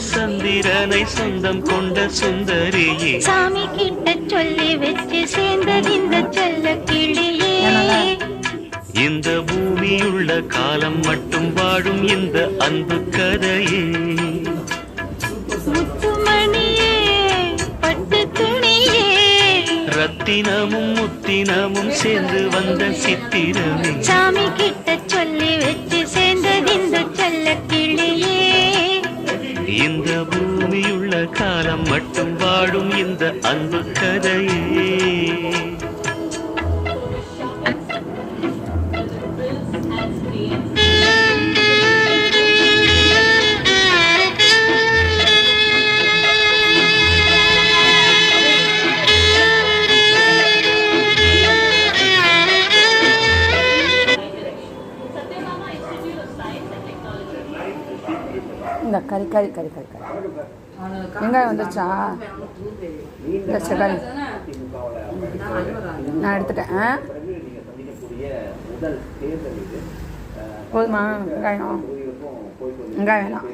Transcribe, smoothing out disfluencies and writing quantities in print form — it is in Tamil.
சந்திரனை சொந்தம் கொண்ட சுந்தரியே சாமி கிட்ட சொல்லி வச்சு சேர்ந்தது இந்த செல்ல கிளியே இந்த பூமியுள்ள காலம் மட்டும் வாழும் இந்த அன்பு கதையே முத்துமணியே பட்டு துணியே ரத்தினமும் முத்தினமும் சேர்ந்து வந்த சித்திரமே சாமி கிட்ட சொல்லி வச்சு சேர்ந்தது இந்த செல்ல கிளியே இந்த பூமியுள்ள காலம் மட்டும் வாழும் இந்த அன்பு கதையே இந்த கறி கறி கறி கறி கறி வெங்காயம் வந்துச்சா இந்த கறி நான் எடுத்துட்டேன் போதுமா வெங்காயம் வெங்காயம் வேணாம்